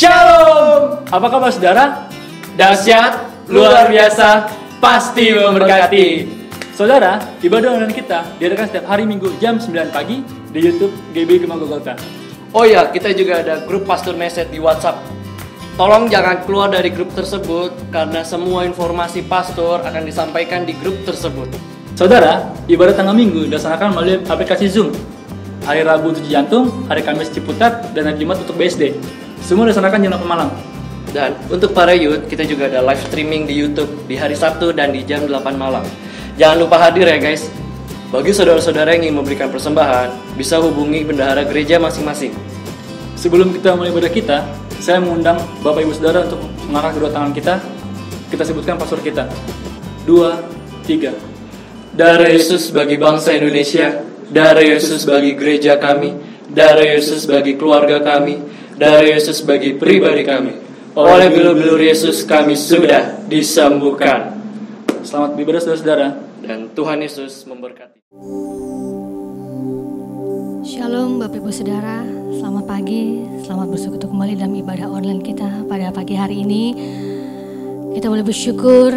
Shalom. Apa kabar saudara? Dahsyat, luar biasa, pasti memberkati. Saudara, ibadah online kita diadakan setiap hari Minggu jam 9 pagi di YouTube GB Kemang Golgota. Oh ya, kita juga ada grup Pastor Message di WhatsApp. Tolong jangan keluar dari grup tersebut karena semua informasi pastor akan disampaikan di grup tersebut. Saudara, ibadah tanggal Minggu dilaksanakan melalui aplikasi Zoom. Hari Rabu untuk Jantung, hari Kamis Ciputat, dan hari Jumat untuk BSD. Semua dilaksanakan jam 8 malam. Dan untuk para youth, kita juga ada live streaming di YouTube di hari Sabtu dan di jam 8 malam. Jangan lupa hadir ya guys. Bagi saudara-saudara yang ingin memberikan persembahan, bisa hubungi bendahara gereja masing-masing. Sebelum kita mulai ibadah kita, saya mengundang Bapak Ibu Saudara untuk mengangkat kedua tangan kita. Kita sebutkan password kita. 2, 3. Darah Yesus bagi bangsa Indonesia, darah Yesus bagi gereja kami, darah Yesus bagi keluarga kami, darah Yesus bagi pribadi kami. Oleh bilur-bilur Yesus kami sudah disembuhkan. Selamat beribadah saudara-saudara. Dan Tuhan Yesus memberkati. Shalom Bapak Ibu Saudara, selamat pagi, selamat bersekutu kembali dalam ibadah online kita pada pagi hari ini. Kita boleh bersyukur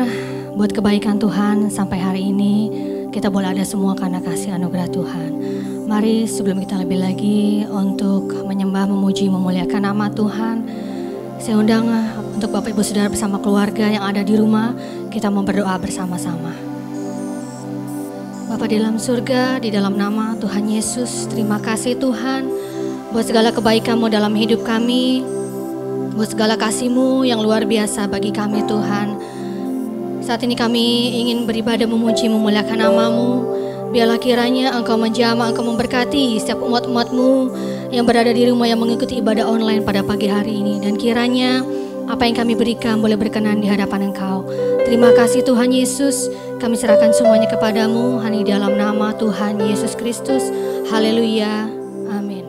buat kebaikan Tuhan sampai hari ini. Kita boleh ada semua karena kasih anugerah Tuhan. Mari sebelum kita lebih lagi untuk menyembah, memuji, memuliakan nama Tuhan, saya undang untuk Bapak Ibu Saudara bersama keluarga yang ada di rumah, kita mau berdoa bersama-sama. Bapa di dalam surga, di dalam nama Tuhan Yesus, terima kasih Tuhan buat segala kebaikan-Mu dalam hidup kami, buat segala kasih-Mu yang luar biasa bagi kami Tuhan. Saat ini kami ingin beribadah, memuji, memuliakan nama-Mu. Biarlah kiranya Engkau menjamah, Engkau memberkati setiap umat-umat-Mu yang berada di rumah yang mengikuti ibadah online pada pagi hari ini. Dan kiranya apa yang kami berikan boleh berkenan di hadapan Engkau. Terima kasih Tuhan Yesus, kami serahkan semuanya kepadamu, hanya di dalam nama Tuhan Yesus Kristus. Haleluya, amin.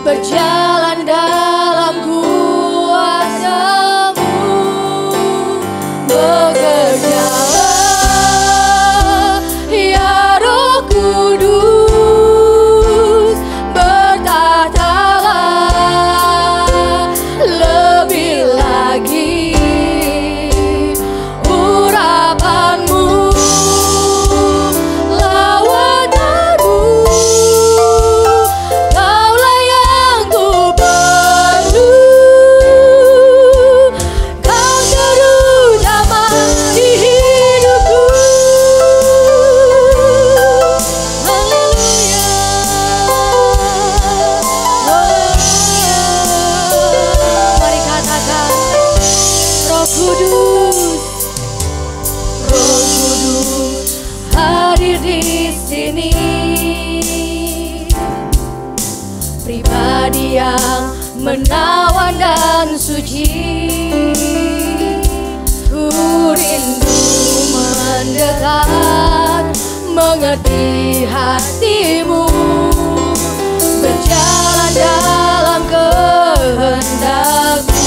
Berjalan dalam kuasa-Mu, bekerjalah ya Roh Kudus, bertatalah lebih lagi urapan-Mu, lawatan-Mu. Kaulah yang ku perlu, Kau terutama di hidupku. Haleluya, mari katakan, Roh Kudus, Roh Kudus hadir di sini. Pribadi yang menawan dan suci, ku rindu mendekat, mengerti hati-Mu, berjalan dalam kehendak-Mu.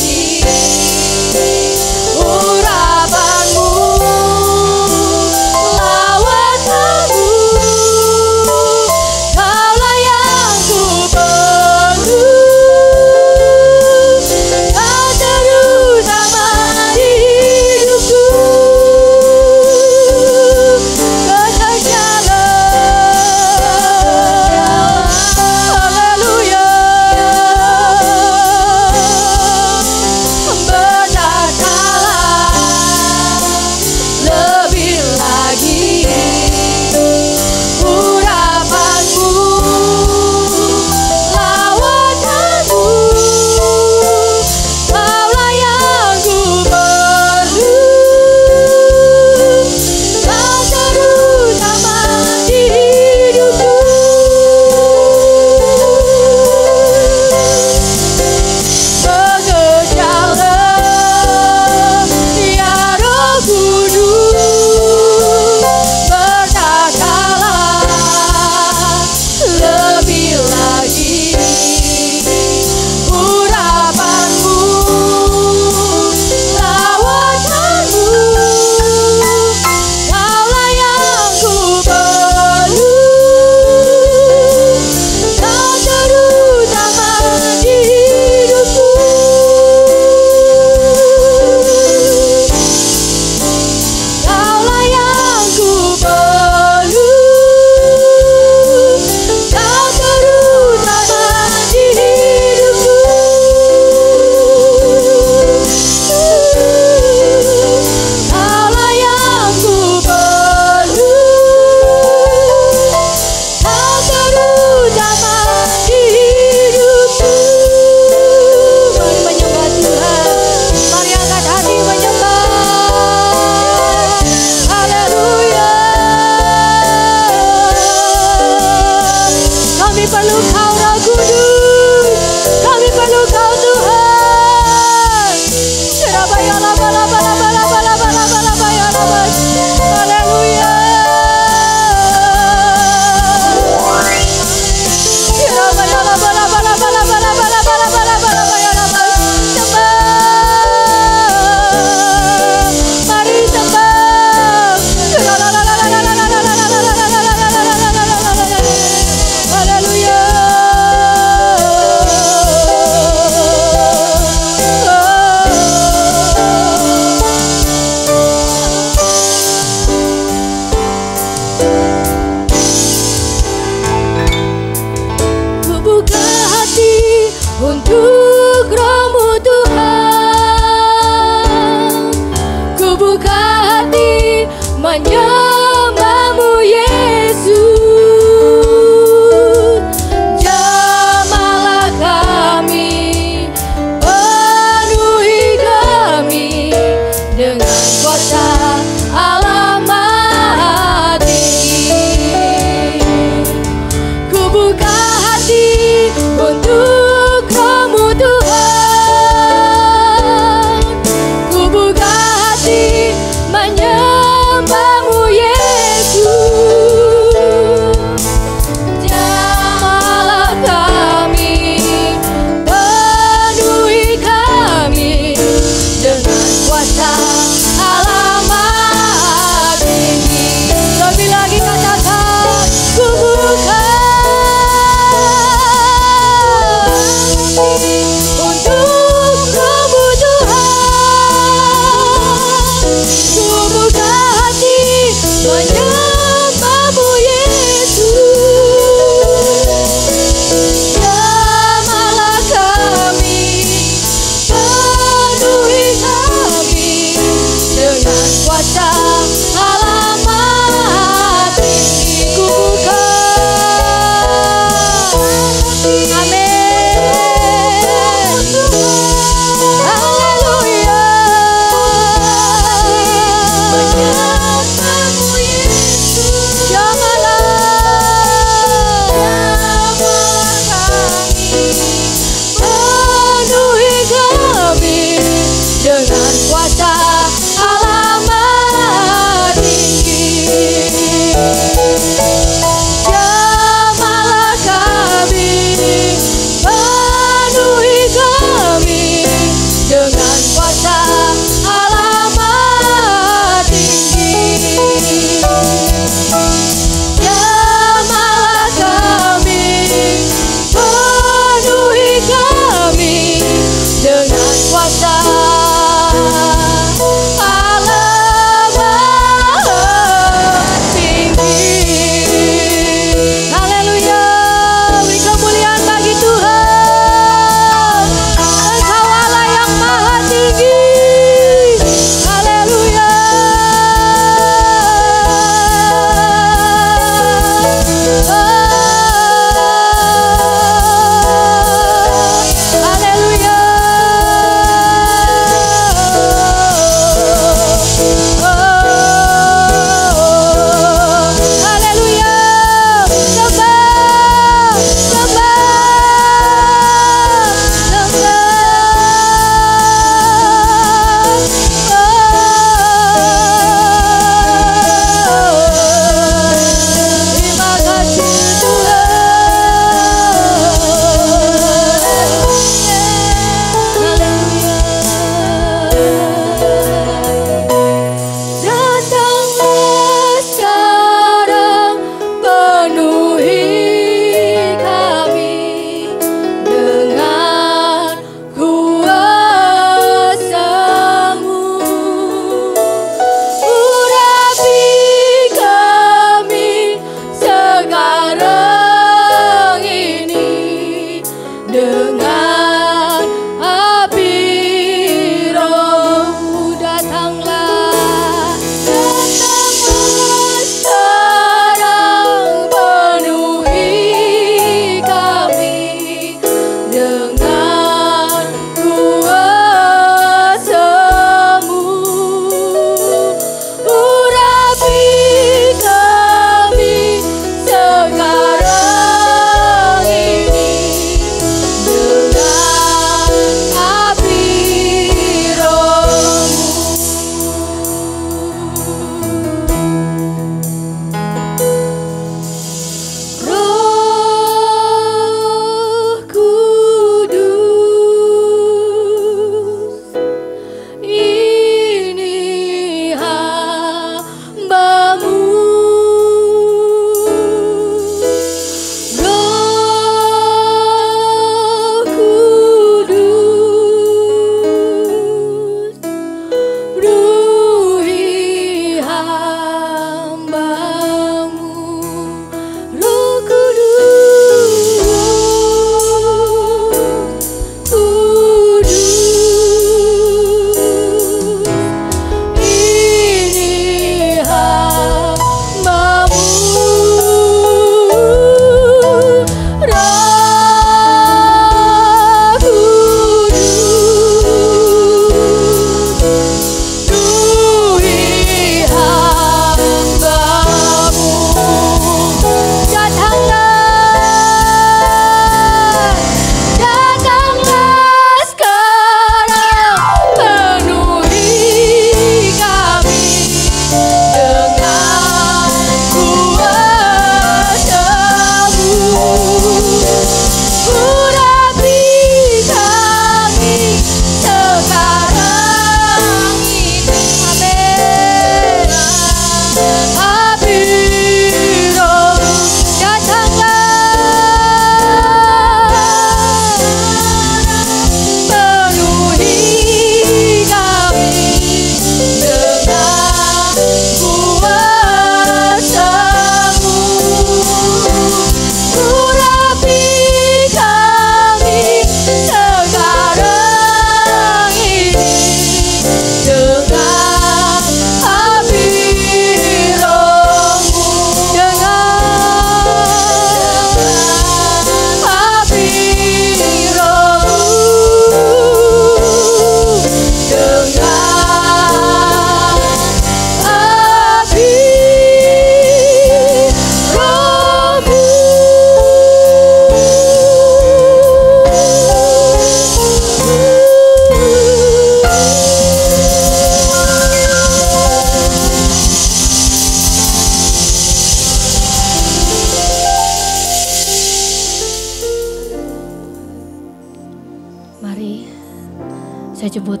Saya jemput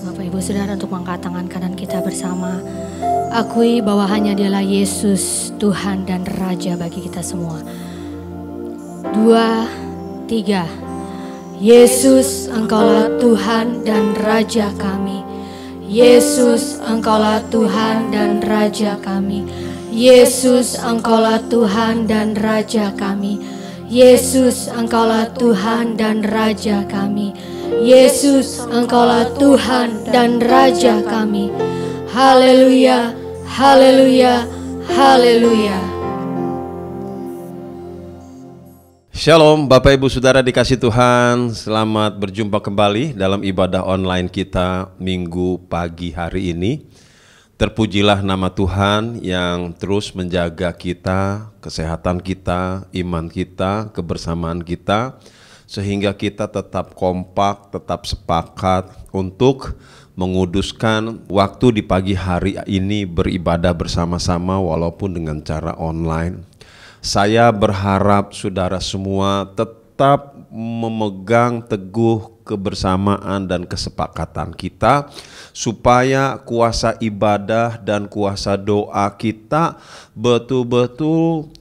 Bapak Ibu Saudara untuk mengangkat tangan kanan kita bersama. Akui bahwa hanya Dialah Yesus, Tuhan dan Raja bagi kita semua. 2, 3. Yesus, Engkaulah Tuhan dan Raja kami. Yesus, Engkaulah Tuhan dan Raja kami. Yesus, Engkaulah Tuhan dan Raja kami. Yesus, Engkaulah Tuhan dan Raja kami. Yesus, Engkaulah Tuhan dan Raja kami. Haleluya, haleluya, haleluya. Shalom Bapak Ibu Saudara dikasih Tuhan. Selamat berjumpa kembali dalam ibadah online kita minggu pagi hari ini. Terpujilah nama Tuhan yang terus menjaga kita, kesehatan kita, iman kita, kebersamaan kita, sehingga kita tetap kompak, tetap sepakat untuk menguduskan waktu di pagi hari ini beribadah bersama-sama walaupun dengan cara online. Saya berharap saudara semua tetap memegang teguh kebersamaan dan kesepakatan kita supaya kuasa ibadah dan kuasa doa kita betul-betul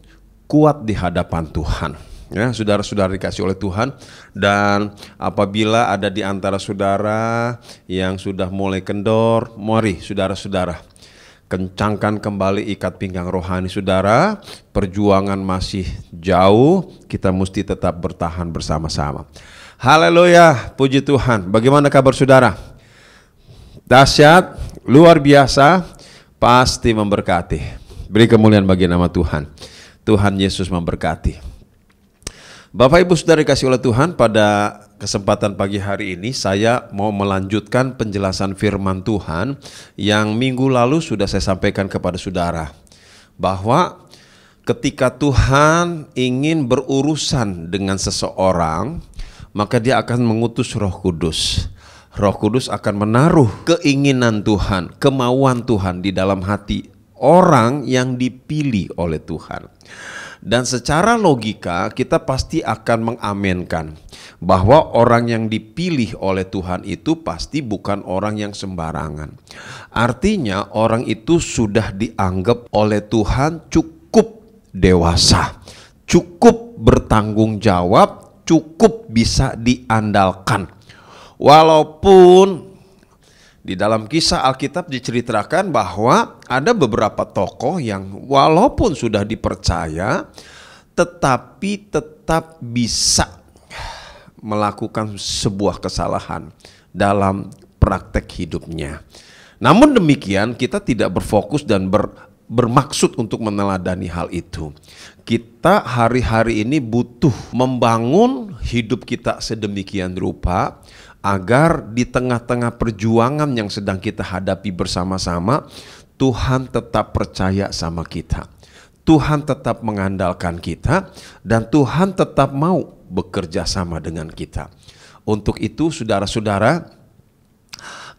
kuat di hadapan Tuhan. Ya, saudara-saudara dikasih oleh Tuhan, dan apabila ada di antara saudara yang sudah mulai kendor, mari saudara-saudara kencangkan kembali ikat pinggang rohani saudara. Perjuangan masih jauh, kita mesti tetap bertahan bersama-sama. Haleluya, puji Tuhan. Bagaimana kabar saudara? Dahsyat, luar biasa, pasti memberkati. Beri kemuliaan bagi nama Tuhan. Tuhan Yesus memberkati. Bapak Ibu Saudara dikasih oleh Tuhan, pada kesempatan pagi hari ini saya mau melanjutkan penjelasan firman Tuhan yang minggu lalu sudah saya sampaikan kepada saudara, bahwa ketika Tuhan ingin berurusan dengan seseorang, maka Dia akan mengutus Roh Kudus. Roh Kudus akan menaruh keinginan Tuhan, kemauan Tuhan di dalam hati orang yang dipilih oleh Tuhan. Dan secara logika kita pasti akan mengamenkan bahwa orang yang dipilih oleh Tuhan itu pasti bukan orang yang sembarangan. Artinya orang itu sudah dianggap oleh Tuhan cukup dewasa, cukup bertanggung jawab, cukup bisa diandalkan. Walaupun di dalam kisah Alkitab diceritakan bahwa ada beberapa tokoh yang walaupun sudah dipercaya tetapi tetap bisa melakukan sebuah kesalahan dalam praktek hidupnya. Namun demikian kita tidak berfokus dan bermaksud untuk meneladani hal itu. Kita hari-hari ini butuh membangun hidup kita sedemikian rupa agar di tengah-tengah perjuangan yang sedang kita hadapi bersama-sama, Tuhan tetap percaya sama kita. Tuhan tetap mengandalkan kita, dan Tuhan tetap mau bekerja sama dengan kita. Untuk itu saudara-saudara,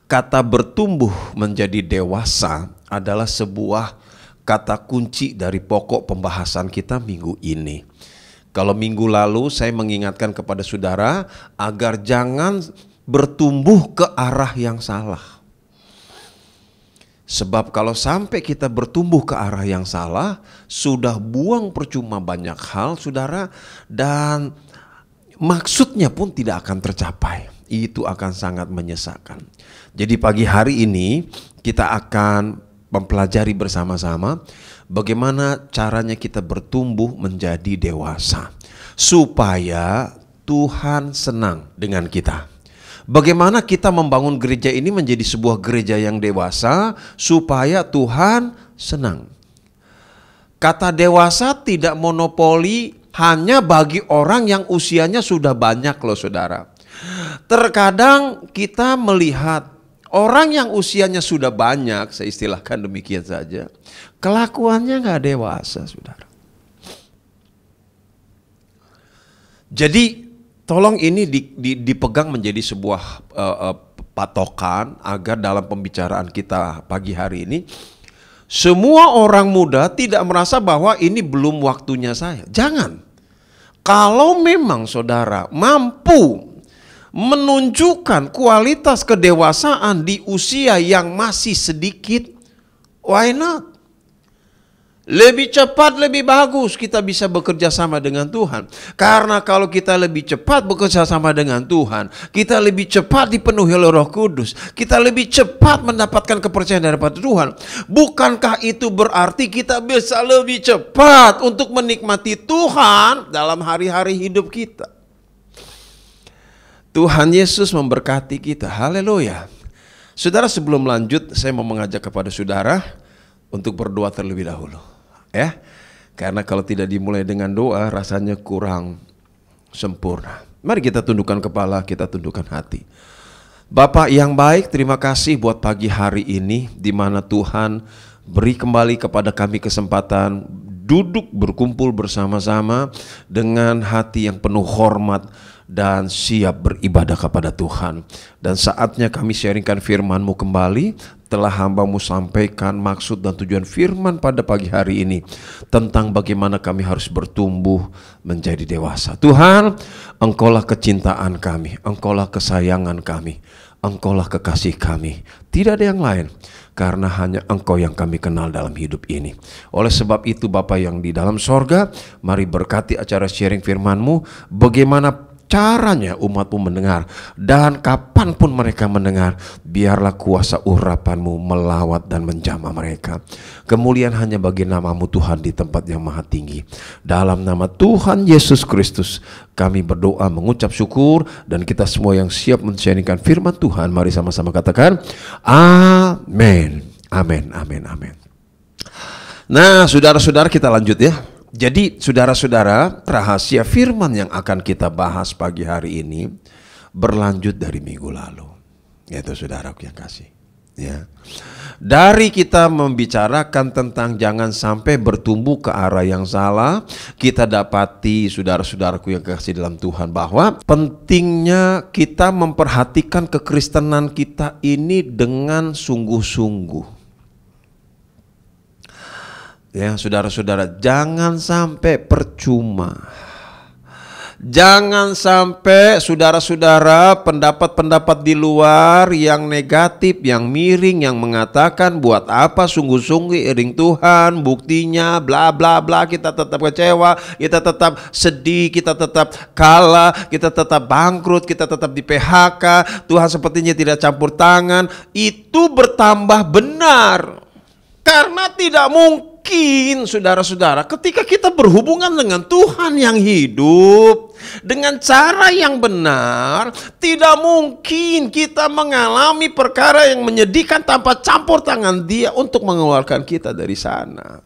kata bertumbuh menjadi dewasa adalah sebuah kata kunci dari pokok pembahasan kita minggu ini. Kalau minggu lalu saya mengingatkan kepada saudara agar jangan bertumbuh ke arah yang salah. Sebab kalau sampai kita bertumbuh ke arah yang salah, sudah buang percuma banyak hal saudara, dan maksudnya pun tidak akan tercapai. Itu akan sangat menyesakan. Jadi pagi hari ini kita akan mempelajari bersama-sama bagaimana caranya kita bertumbuh menjadi dewasa supaya Tuhan senang dengan kita. Bagaimana kita membangun gereja ini menjadi sebuah gereja yang dewasa supaya Tuhan senang. Kata dewasa tidak monopoli hanya bagi orang yang usianya sudah banyak loh saudara. Terkadang kita melihat orang yang usianya sudah banyak, saya istilahkan demikian saja, kelakuannya gak dewasa saudara. Jadi tolong ini dipegang menjadi sebuah patokan agar dalam pembicaraan kita pagi hari ini, semua orang muda tidak merasa bahwa ini belum waktunya saya. Jangan. Kalau memang saudara mampu menunjukkan kualitas kedewasaan di usia yang masih sedikit, why not? Lebih cepat, lebih bagus kita bisa bekerja sama dengan Tuhan. Karena kalau kita lebih cepat bekerja sama dengan Tuhan, kita lebih cepat dipenuhi oleh Roh Kudus, kita lebih cepat mendapatkan kepercayaan daripada Tuhan. Bukankah itu berarti kita bisa lebih cepat untuk menikmati Tuhan dalam hari-hari hidup kita? Tuhan Yesus memberkati kita. Haleluya. Saudara, sebelum lanjut, saya mau mengajak kepada saudara untuk berdoa terlebih dahulu. Ya, karena kalau tidak dimulai dengan doa rasanya kurang sempurna. Mari kita tundukkan kepala, kita tundukkan hati. Bapak yang baik, terima kasih buat pagi hari ini di mana Tuhan beri kembali kepada kami kesempatan duduk berkumpul bersama-sama dengan hati yang penuh hormat dan siap beribadah kepada Tuhan. Dan saatnya kami sharingkan firman-Mu kembali. Telah hamba-Mu sampaikan maksud dan tujuan firman pada pagi hari ini tentang bagaimana kami harus bertumbuh menjadi dewasa. Tuhan, Engkaulah kecintaan kami, Engkaulah kesayangan kami, Engkaulah kekasih kami. Tidak ada yang lain, karena hanya Engkau yang kami kenal dalam hidup ini. Oleh sebab itu Bapa yang di dalam sorga, mari berkati acara sharing firman-Mu, bagaimana caranya umat-Mu mendengar, dan kapanpun mereka mendengar, biarlah kuasa urapan-Mu melawat dan menjamah mereka. Kemuliaan hanya bagi nama-Mu Tuhan di tempat yang maha tinggi. Dalam nama Tuhan Yesus Kristus kami berdoa mengucap syukur, dan kita semua yang siap men-sharingkan firman Tuhan, mari sama-sama katakan amin, amin, amin, amin. Nah, saudara-saudara, kita lanjut ya. Jadi saudara-saudara, rahasia firman yang akan kita bahas pagi hari ini berlanjut dari minggu lalu, yaitu saudaraku yang kasih ya. Dari kita membicarakan tentang jangan sampai bertumbuh ke arah yang salah, kita dapati saudara-saudaraku yang kasih dalam Tuhan bahwa pentingnya kita memperhatikan kekristenan kita ini dengan sungguh-sungguh. Ya, saudara-saudara, jangan sampai percuma. Jangan sampai saudara-saudara pendapat-pendapat di luar yang negatif, yang miring, yang mengatakan buat apa sungguh-sungguh iring Tuhan, buktinya bla bla bla, kita tetap kecewa, kita tetap sedih, kita tetap kalah, kita tetap bangkrut, kita tetap di PHK, Tuhan sepertinya tidak campur tangan. Itu bertambah benar. Karena tidak mungkin saudara-saudara ketika kita berhubungan dengan Tuhan yang hidup dengan cara yang benar, tidak mungkin kita mengalami perkara yang menyedihkan tanpa campur tangan Dia untuk mengeluarkan kita dari sana.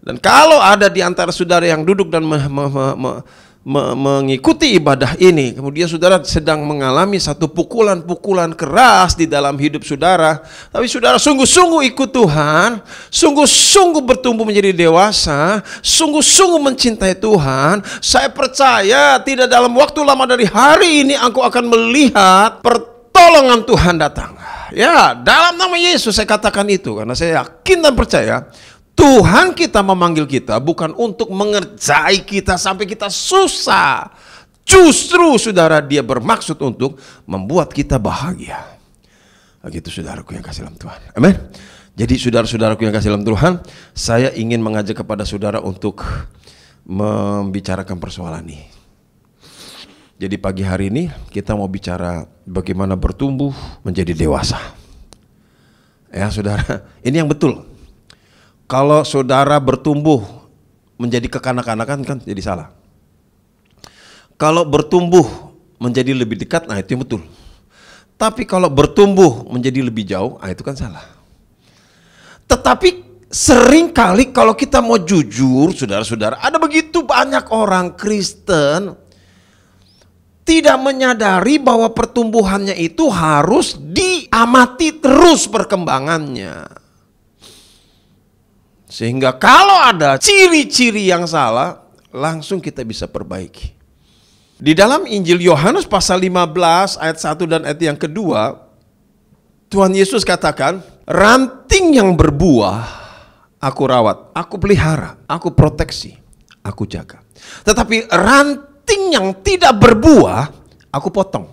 Dan kalau ada di antara saudara yang duduk dan mengikuti ibadah ini, kemudian saudara sedang mengalami satu pukulan-pukulan keras di dalam hidup saudara, tapi saudara sungguh-sungguh ikut Tuhan, sungguh-sungguh bertumbuh menjadi dewasa, sungguh-sungguh mencintai Tuhan, saya percaya tidak dalam waktu lama dari hari ini engkau akan melihat pertolongan Tuhan datang. Ya, dalam nama Yesus saya katakan itu, karena saya yakin dan percaya Tuhan kita memanggil kita bukan untuk mengerjai kita sampai kita susah. Justru saudara, Dia bermaksud untuk membuat kita bahagia. Begitu saudaraku yang kasih dalam Tuhan. Amin. Jadi saudara-saudaraku yang kasih dalam Tuhan, saya ingin mengajak kepada saudara untuk membicarakan persoalan ini. Jadi pagi hari ini kita mau bicara bagaimana bertumbuh menjadi dewasa. Ya saudara, ini yang betul. Kalau saudara bertumbuh menjadi kekanak-kanakan kan jadi salah. Kalau bertumbuh menjadi lebih dekat, nah itu yang betul. Tapi kalau bertumbuh menjadi lebih jauh, nah itu kan salah. Tetapi seringkali kalau kita mau jujur, saudara-saudara, ada begitu banyak orang Kristen tidak menyadari bahwa pertumbuhannya itu harus diamati terus perkembangannya. Sehingga kalau ada ciri-ciri yang salah, langsung kita bisa perbaiki. Di dalam Injil Yohanes pasal 15 ayat 1 dan ayat yang kedua, Tuhan Yesus katakan, ranting yang berbuah aku rawat, aku pelihara, aku proteksi, aku jaga. Tetapi ranting yang tidak berbuah, aku potong.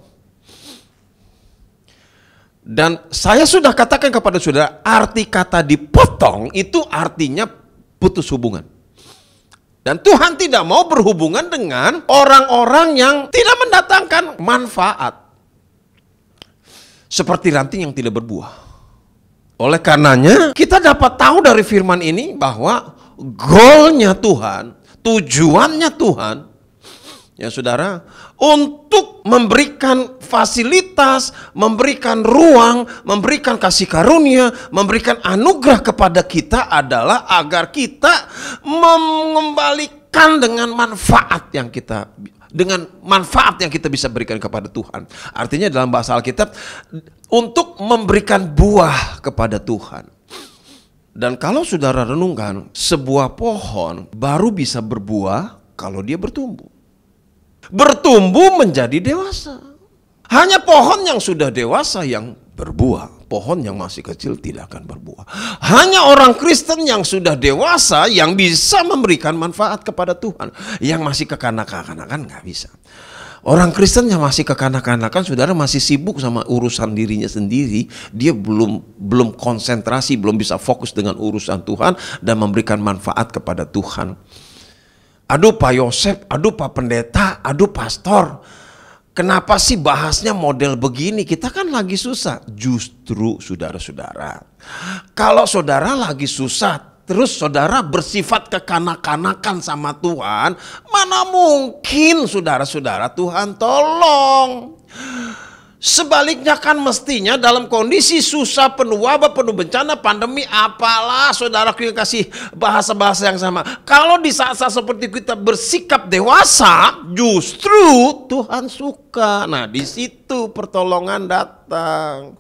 Dan saya sudah katakan kepada saudara, arti kata dipotong itu artinya putus hubungan. Dan Tuhan tidak mau berhubungan dengan orang-orang yang tidak mendatangkan manfaat. Seperti ranting yang tidak berbuah. Oleh karenanya, kita dapat tahu dari firman ini bahwa goalnya Tuhan, tujuannya Tuhan, ya saudara, untuk memberikan fasilitas, memberikan ruang, memberikan kasih karunia, memberikan anugerah kepada kita adalah agar kita mengembalikan dengan manfaat yang kita bisa berikan kepada Tuhan. Artinya dalam bahasa Alkitab, untuk memberikan buah kepada Tuhan. Dan kalau saudara renungkan, sebuah pohon baru bisa berbuah kalau dia bertumbuh. Bertumbuh menjadi dewasa. Hanya pohon yang sudah dewasa yang berbuah. Pohon yang masih kecil tidak akan berbuah. Hanya orang Kristen yang sudah dewasa yang bisa memberikan manfaat kepada Tuhan. Yang masih kekanak-kanakan nggak bisa. Orang Kristen yang masih kekanak-kanakan, saudara, masih sibuk sama urusan dirinya sendiri. Dia belum konsentrasi, belum bisa fokus dengan urusan Tuhan dan memberikan manfaat kepada Tuhan. Aduh Pak Yosef, aduh Pak Pendeta, aduh Pastor, kenapa sih bahasnya model begini? Kita kan lagi susah. Justru saudara-saudara, kalau saudara lagi susah, terus saudara bersifat kekanak-kanakan sama Tuhan, mana mungkin saudara-saudara Tuhan tolong. Sebaliknya kan mestinya dalam kondisi susah, penuh wabah, penuh bencana, pandemi, apalah saudaraku yang kasih bahasa-bahasa yang sama. Kalau di saat-saat seperti kita bersikap dewasa, justru Tuhan suka. Nah, di situ pertolongan datang.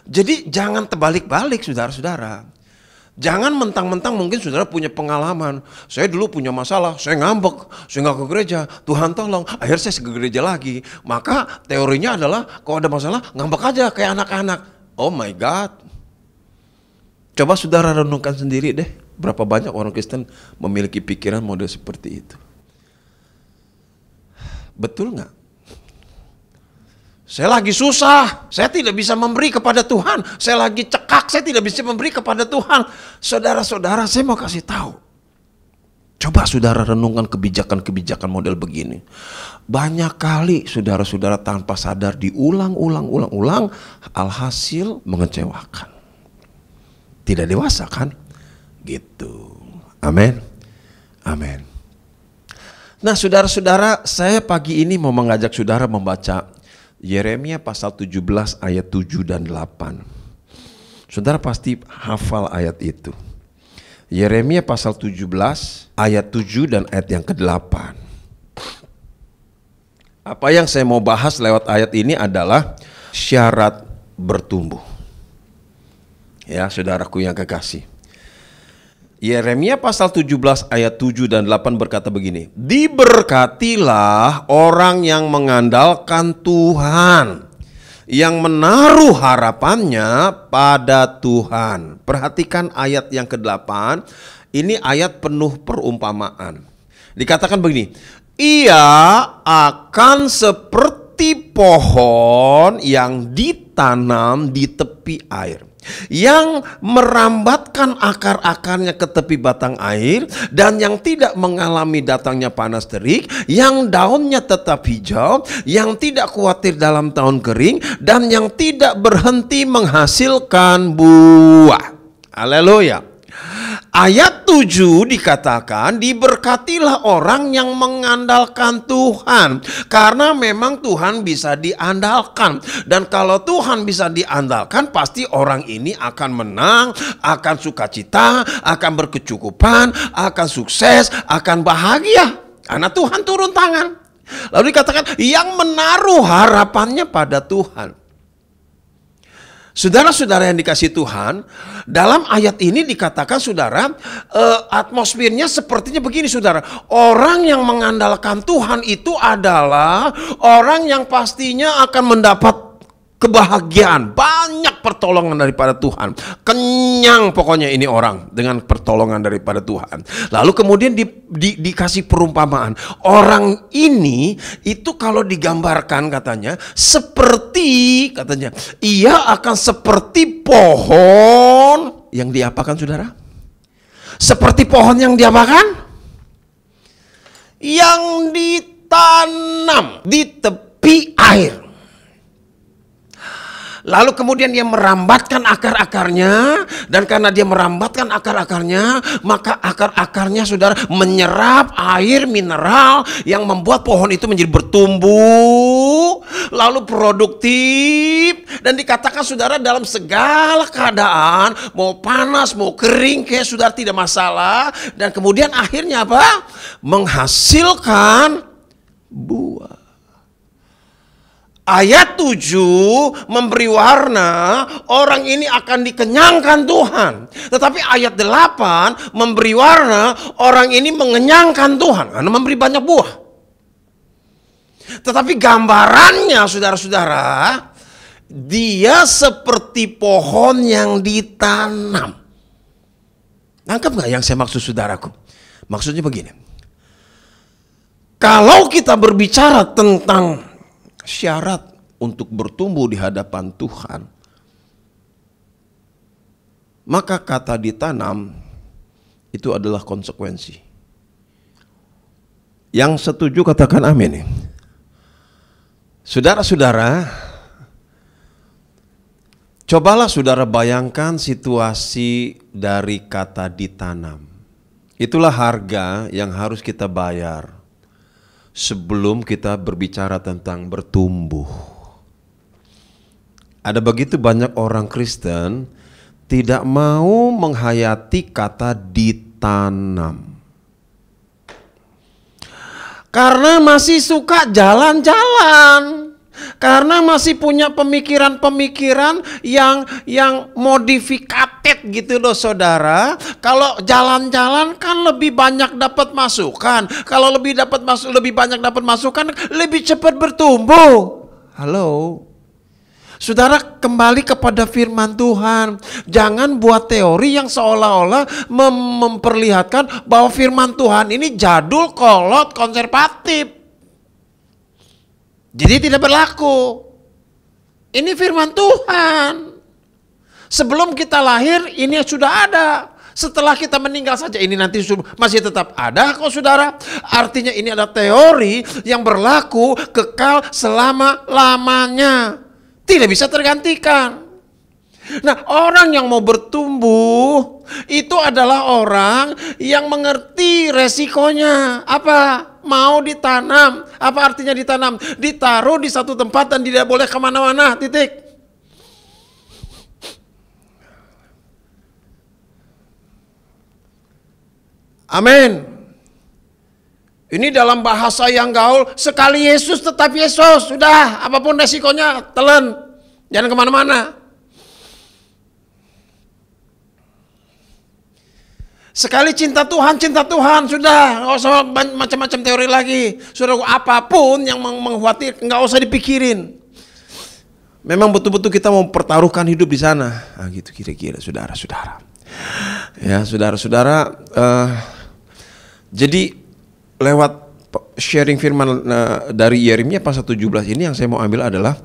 Jadi jangan terbalik-balik saudara-saudara. Jangan mentang-mentang mungkin saudara punya pengalaman. Saya dulu punya masalah, saya ngambek, saya nggak ke gereja, Tuhan tolong, akhirnya saya ke gereja lagi. Maka teorinya adalah kalau ada masalah ngambek aja kayak anak-anak. Oh my God. Coba saudara renungkan sendiri deh, berapa banyak orang Kristen memiliki pikiran model seperti itu. Betul nggak? Saya lagi susah, saya tidak bisa memberi kepada Tuhan. Saya lagi cekak, saya tidak bisa memberi kepada Tuhan. Saudara-saudara, saya mau kasih tahu. Coba saudara renungkan kebijakan-kebijakan model begini. Banyak kali saudara-saudara tanpa sadar diulang-ulang, alhasil mengecewakan. Tidak dewasa kan? Gitu. Amin. Amin. Nah saudara-saudara, saya pagi ini mau mengajak saudara membaca Yeremia pasal 17 ayat 7 dan 8. Saudara pasti hafal ayat itu. Yeremia pasal 17 ayat 7 dan ayat yang ke-8. Apa yang saya mau bahas lewat ayat ini adalah syarat bertumbuh. Ya saudaraku yang kekasih. Yeremia pasal 17 ayat 7 dan 8 berkata begini. Diberkatilah orang yang mengandalkan Tuhan, yang menaruh harapannya pada Tuhan. Perhatikan ayat yang ke-8. Ini ayat penuh perumpamaan. Dikatakan begini. Ia akan seperti pohon yang ditanam di tepi air, yang merambatkan akar-akarnya ke tepi batang air, dan yang tidak mengalami datangnya panas terik, yang daunnya tetap hijau, yang tidak khawatir dalam tahun kering, dan yang tidak berhenti menghasilkan buah. Haleluya. Ayat 7 dikatakan diberkatilah orang yang mengandalkan Tuhan. Karena memang Tuhan bisa diandalkan. Dan kalau Tuhan bisa diandalkan, pasti orang ini akan menang, akan sukacita, akan berkecukupan, akan sukses, akan bahagia. Karena Tuhan turun tangan. Lalu dikatakan yang menaruh harapannya pada Tuhan. Saudara-saudara yang dikasih Tuhan, dalam ayat ini dikatakan saudara, atmosfernya sepertinya begini saudara. Orang yang mengandalkan Tuhan itu adalah orang yang pastinya akan mendapat kebahagiaan, banyak pertolongan daripada Tuhan. Kenyang pokoknya ini orang dengan pertolongan daripada Tuhan. Lalu kemudian dikasih perumpamaan. Orang ini itu kalau digambarkan katanya seperti, katanya ia akan seperti pohon yang diapakan saudara? Seperti pohon yang diapakan? Yang ditanam di tepi air. Lalu kemudian dia merambatkan akar-akarnya, dan karena dia merambatkan akar-akarnya, maka akar-akarnya saudara menyerap air mineral yang membuat pohon itu menjadi bertumbuh, lalu produktif, dan dikatakan saudara dalam segala keadaan, mau panas, mau kering, kayak saudara tidak masalah, dan kemudian akhirnya apa? Menghasilkan buah. Ayat 7 memberi warna orang ini akan dikenyangkan Tuhan. Tetapi ayat 8 memberi warna orang ini mengenyangkan Tuhan karena memberi banyak buah. Tetapi gambarannya saudara-saudara, dia seperti pohon yang ditanam. Nangkep gak yang saya maksud saudaraku? Maksudnya begini. Kalau kita berbicara tentang syarat untuk bertumbuh di hadapan Tuhan, maka kata ditanam itu adalah konsekuensi. Yang setuju katakan amin. Saudara-saudara, cobalah saudara bayangkan situasi dari kata ditanam. Itulah harga yang harus kita bayar sebelum kita berbicara tentang bertumbuh. Ada begitu banyak orang Kristen tidak mau menghayati kata ditanam. Karena masih suka jalan-jalan. Karena masih punya pemikiran-pemikiran yang modifikated gitu loh saudara. Kalau jalan-jalan kan lebih banyak dapat masukan. Kalau lebih banyak dapat masukan, lebih cepat bertumbuh. Halo. Saudara, kembali kepada firman Tuhan. Jangan buat teori yang seolah-olah memperlihatkan bahwa firman Tuhan ini jadul, kolot, konservatif. Jadi tidak berlaku. Ini firman Tuhan. Sebelum kita lahir ini sudah ada. Setelah kita meninggal saja ini nanti masih tetap ada kok saudara. Artinya ini adalah teori yang berlaku kekal selama-lamanya. Tidak bisa tergantikan. Nah, orang yang mau bertumbuh itu adalah orang yang mengerti resikonya. Apa? Mau ditanam. Apa artinya ditanam? Ditaruh di satu tempat dan tidak boleh kemana-mana. Titik. Amin. Ini dalam bahasa yang gaul, sekali Yesus tetap Yesus. Sudah, apapun resikonya, telan. Jangan kemana-mana. Sekali cinta Tuhan, sudah, nggak usah macam-macam teori lagi. Sudah, apapun yang mengkhawatir, nggak usah dipikirin. Memang betul-betul kita mau pertaruhkan hidup di sana. Nah, gitu kira-kira, saudara-saudara. Ya, saudara-saudara. Jadi lewat sharing firman dari Yeremia pasal 17 ini yang saya mau ambil adalah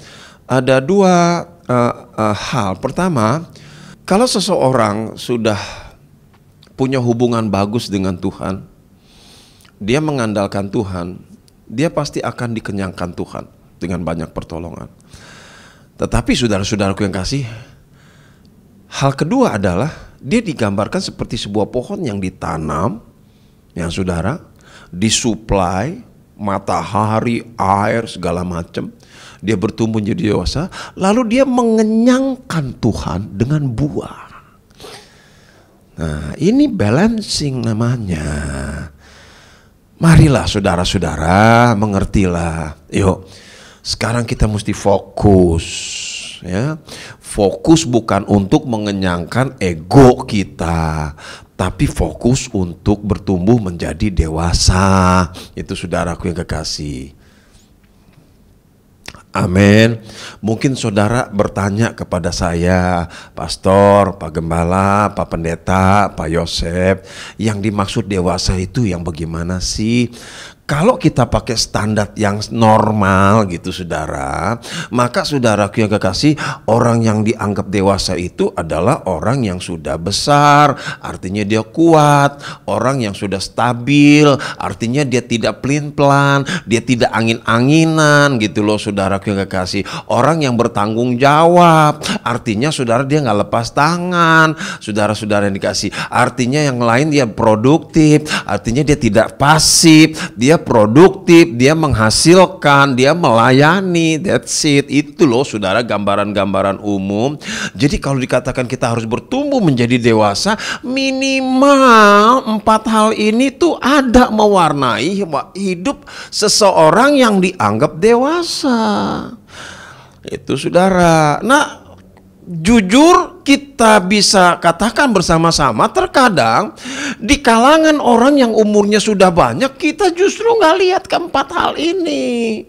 ada dua hal. Pertama, kalau seseorang sudah punya hubungan bagus dengan Tuhan, dia mengandalkan Tuhan, dia pasti akan dikenyangkan Tuhan dengan banyak pertolongan. Tetapi saudara-saudaraku yang kasih, hal kedua adalah dia digambarkan seperti sebuah pohon yang ditanam, yang saudara, disuplai matahari, air, segala macam. Dia bertumbuh menjadi dewasa, lalu dia mengenyangkan Tuhan dengan buah. Nah, ini balancing namanya. Marilah saudara-saudara, mengertilah. Yuk, sekarang kita mesti fokus, ya. Fokus bukan untuk mengenyangkan ego kita, tapi fokus untuk bertumbuh menjadi dewasa. Itu saudaraku yang kekasih. Amin. Mungkin saudara bertanya kepada saya, Pastor, Pak Gembala, Pak Pendeta, Pak Yosef, yang dimaksud dewasa itu yang bagaimana sih? Kalau kita pakai standar yang normal gitu saudara, maka saudaraku yang kekasih, orang yang dianggap dewasa itu adalah orang yang sudah besar, artinya dia kuat. Orang yang sudah stabil, artinya dia tidak pelin-pelan, dia tidak angin-anginan gitu loh saudaraku yang kekasih. Orang yang bertanggung jawab, artinya saudara dia nggak lepas tangan. Saudara-saudara yang dikasih, artinya yang lain dia produktif, artinya dia tidak pasif, dia produktif, dia menghasilkan, dia melayani. That's it. Itu loh saudara gambaran-gambaran umum. Jadi kalau dikatakan kita harus bertumbuh menjadi dewasa, minimal 4 hal ini tuh ada mewarnai hidup seseorang yang dianggap dewasa. Itu saudara. Nah, jujur kita bisa katakan bersama-sama, terkadang di kalangan orang yang umurnya sudah banyak, kita justru nggak lihat keempat hal ini.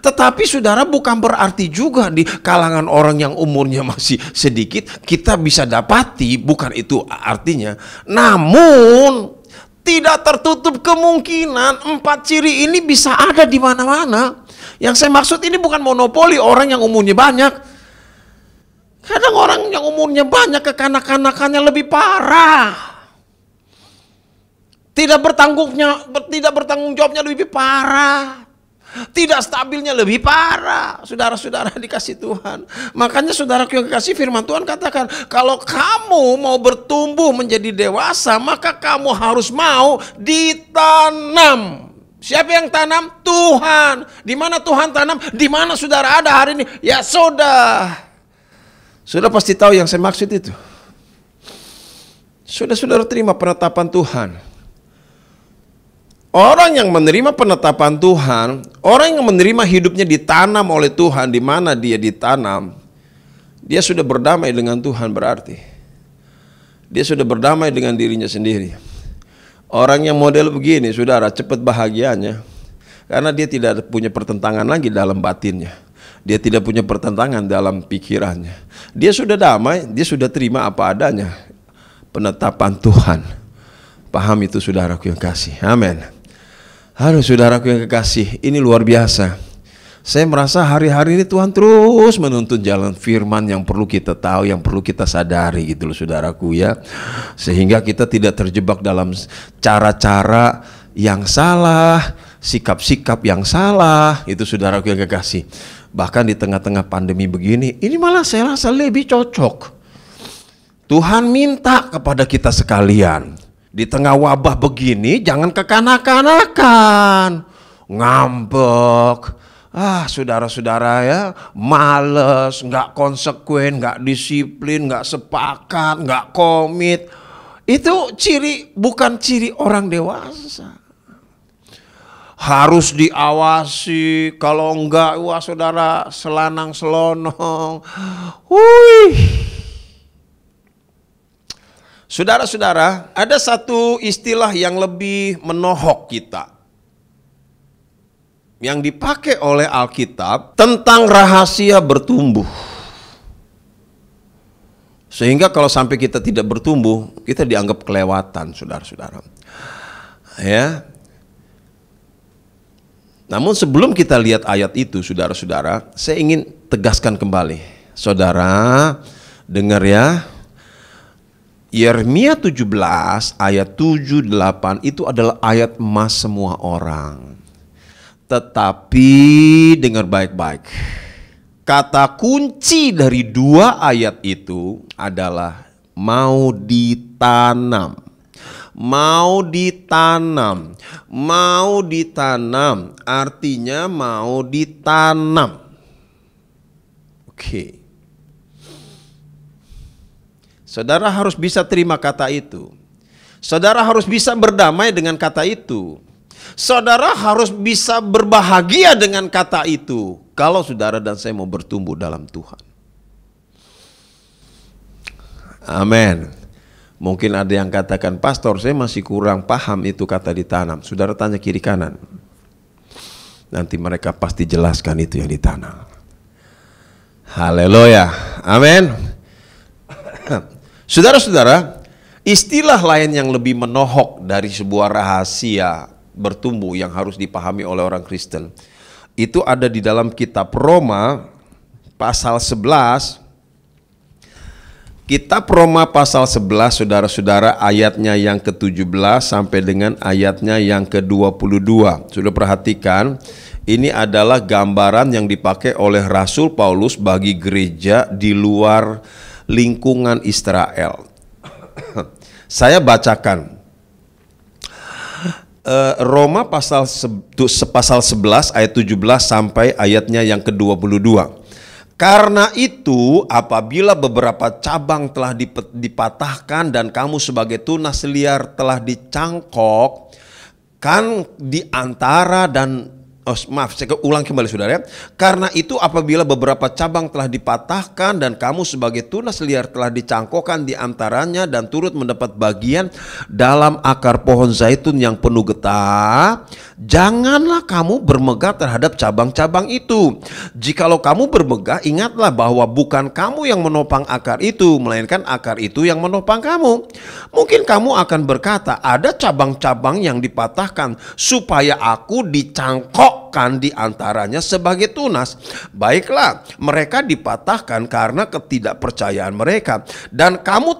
Tetapi saudara, bukan berarti juga di kalangan orang yang umurnya masih sedikit kita bisa dapati, bukan itu artinya. Namun tidak tertutup kemungkinan 4 ciri ini bisa ada di mana-mana. Yang saya maksud ini bukan monopoli orang yang umurnya banyak. Kadang orang yang umurnya banyak kekanak-kanakannya lebih parah. Tidak bertanggung jawabnya lebih parah. Tidak stabilnya lebih parah. Saudara-saudara dikasih Tuhan. Makanya saudaraku yang dikasih, firman Tuhan katakan, kalau kamu mau bertumbuh menjadi dewasa, maka kamu harus mau ditanam. Siapa yang tanam? Tuhan. Di mana Tuhan tanam? Di mana saudara ada hari ini? Ya sudah. Sudah pasti tahu yang saya maksud itu. Sudah saudara terima penetapan Tuhan. Orang yang menerima penetapan Tuhan, orang yang menerima hidupnya ditanam oleh Tuhan, di mana dia ditanam, dia sudah berdamai dengan Tuhan berarti. Dia sudah berdamai dengan dirinya sendiri. Orang yang model begini, saudara, cepat bahagianya. Karena dia tidak punya pertentangan lagi dalam batinnya. Dia tidak punya pertentangan dalam pikirannya. Dia sudah damai, dia sudah terima apa adanya. Penetapan Tuhan. Paham itu saudaraku yang kasih. Amin. Aduh saudaraku yang kekasih, ini luar biasa. Saya merasa hari-hari ini Tuhan terus menuntun jalan firman yang perlu kita tahu, yang perlu kita sadari gitu loh saudaraku ya. Sehingga kita tidak terjebak dalam cara-cara yang salah, sikap-sikap yang salah. Itu saudaraku yang kekasih. Bahkan di tengah-tengah pandemi begini, ini malah saya rasa lebih cocok. Tuhan minta kepada kita sekalian, di tengah wabah begini jangan kekanak-kanakan, ngambek, saudara-saudara ya, males, nggak konsekuen, nggak disiplin, nggak sepakat, nggak komit. Itu bukan ciri orang dewasa. Harus diawasi, kalau enggak, wah saudara, selanang selonong. Saudara-saudara, ada satu istilah yang lebih menohok kita, yang dipakai oleh Alkitab tentang rahasia bertumbuh. Sehingga kalau sampai kita tidak bertumbuh, kita dianggap kelewatan, saudara-saudara. Ya. Namun sebelum kita lihat ayat itu, saudara-saudara, saya ingin tegaskan kembali. Saudara, dengar ya. Yeremia 17 ayat 7-8 itu adalah ayat emas semua orang. Tetapi dengar baik-baik. Kata kunci dari 2 ayat itu adalah mau ditanam. Mau ditanam, mau ditanam, artinya mau ditanam. Oke. Saudara harus bisa terima kata itu. Saudara harus bisa berdamai dengan kata itu. Saudara harus bisa berbahagia dengan kata itu. Kalau saudara dan saya mau bertumbuh dalam Tuhan. Amin. Mungkin ada yang katakan, Pastor, saya masih kurang paham itu kata ditanam. Saudara tanya kiri kanan. Nanti mereka pasti jelaskan itu yang ditanam. Haleluya. Amin. Saudara-saudara, istilah lain yang lebih menohok dari sebuah rahasia bertumbuh yang harus dipahami oleh orang Kristen itu ada di dalam kitab Roma pasal 11. Kitab Roma pasal 11, saudara-saudara, ayatnya yang ke-17 sampai dengan ayatnya yang ke-22. Sudah perhatikan, ini adalah gambaran yang dipakai oleh Rasul Paulus bagi gereja di luar lingkungan Israel. Saya bacakan Roma pasal 11 ayat 17 sampai ayatnya yang ke-22. Karena itu apabila beberapa cabang telah dipatahkan dan kamu sebagai tunas liar telah dicangkok kan di antara dan saya ulang kembali saudara ya. Karena itu apabila beberapa cabang telah dipatahkan dan kamu sebagai tunas liar telah dicangkokkan di antaranya dan turut mendapat bagian dalam akar pohon zaitun yang penuh getah, janganlah kamu bermegah terhadap cabang-cabang itu. Jikalau kamu bermegah, ingatlah bahwa bukan kamu yang menopang akar itu, melainkan akar itu yang menopang kamu. Mungkin kamu akan berkata, ada cabang-cabang yang dipatahkan supaya aku dicangkok di antaranya sebagai tunas. Baiklah, mereka dipatahkan karena ketidakpercayaan mereka, dan kamu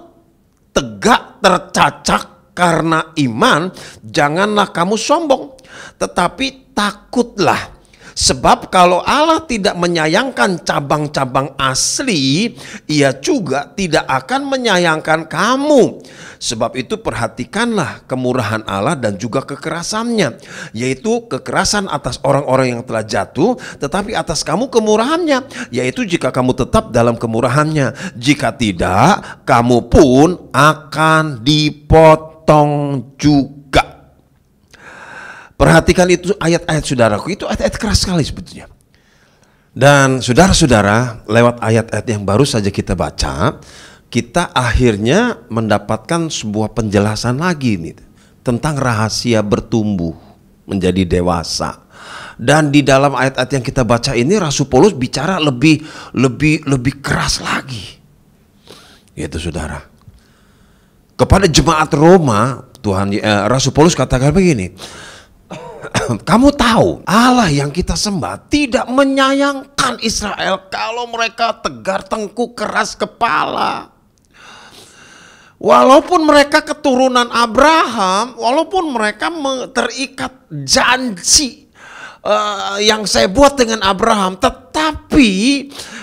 tegak tercacak karena iman. Janganlah kamu sombong, tetapi takutlah. Sebab kalau Allah tidak menyayangkan cabang-cabang asli, Ia juga tidak akan menyayangkan kamu. Sebab itu perhatikanlah kemurahan Allah dan juga kekerasannya, yaitu kekerasan atas orang-orang yang telah jatuh, tetapi atas kamu kemurahannya, yaitu jika kamu tetap dalam kemurahannya. Jika tidak, kamu pun akan dipotong juga. Perhatikan itu ayat-ayat saudaraku, itu ayat-ayat keras sekali sebetulnya. Dan saudara-saudara, lewat ayat-ayat yang baru saja kita baca, kita akhirnya mendapatkan sebuah penjelasan lagi nih tentang rahasia bertumbuh menjadi dewasa. Dan di dalam ayat-ayat yang kita baca ini Rasul Paulus bicara lebih keras lagi. Yaitu saudara, kepada jemaat Roma, Rasul Paulus katakan begini, kamu tahu Allah yang kita sembah tidak menyayangkan Israel kalau mereka tegar tengkuk keras kepala. Walaupun mereka keturunan Abraham, walaupun mereka terikat janji yang saya buat dengan Abraham, tetapi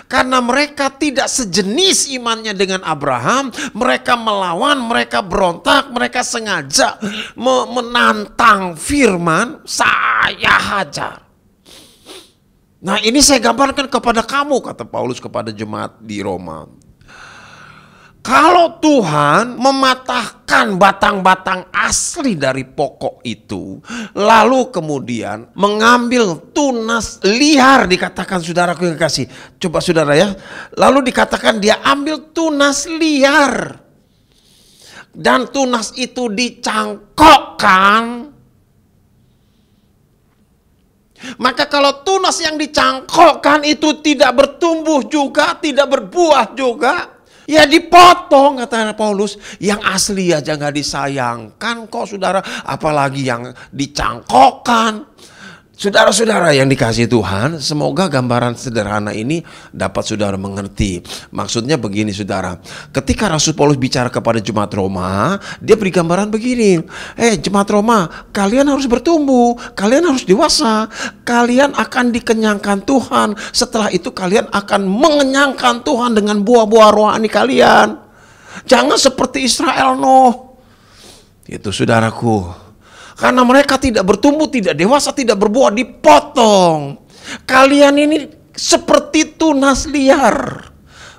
karena mereka tidak sejenis imannya dengan Abraham, mereka melawan, mereka berontak, mereka sengaja menantang firman, saya hajar. Nah, ini saya gambarkan kepada kamu, kata Paulus kepada jemaat di Roma. Kalau Tuhan mematahkan batang-batang asli dari pokok itu, lalu kemudian mengambil tunas liar, dikatakan saudaraku yang kasih. Coba saudara ya, lalu dikatakan dia ambil tunas liar. Dan tunas itu dicangkokkan. Maka kalau tunas yang dicangkokkan itu tidak bertumbuh juga, tidak berbuah juga, ya dipotong, kata Paulus. Yang asli aja gak disayangkan kok saudara, apalagi yang dicangkokkan. Saudara-saudara yang dikasihi Tuhan, semoga gambaran sederhana ini dapat saudara mengerti. Maksudnya begini saudara, ketika Rasul Paulus bicara kepada jemaat Roma, dia beri gambaran begini. Jemaat Roma, kalian harus bertumbuh, kalian harus dewasa, kalian akan dikenyangkan Tuhan. Setelah itu kalian akan mengenyangkan Tuhan dengan buah-buah rohani kalian. Jangan seperti Israel Itu saudaraku. Karena mereka tidak bertumbuh, tidak dewasa, tidak berbuah, dipotong. Kalian ini seperti tunas liar.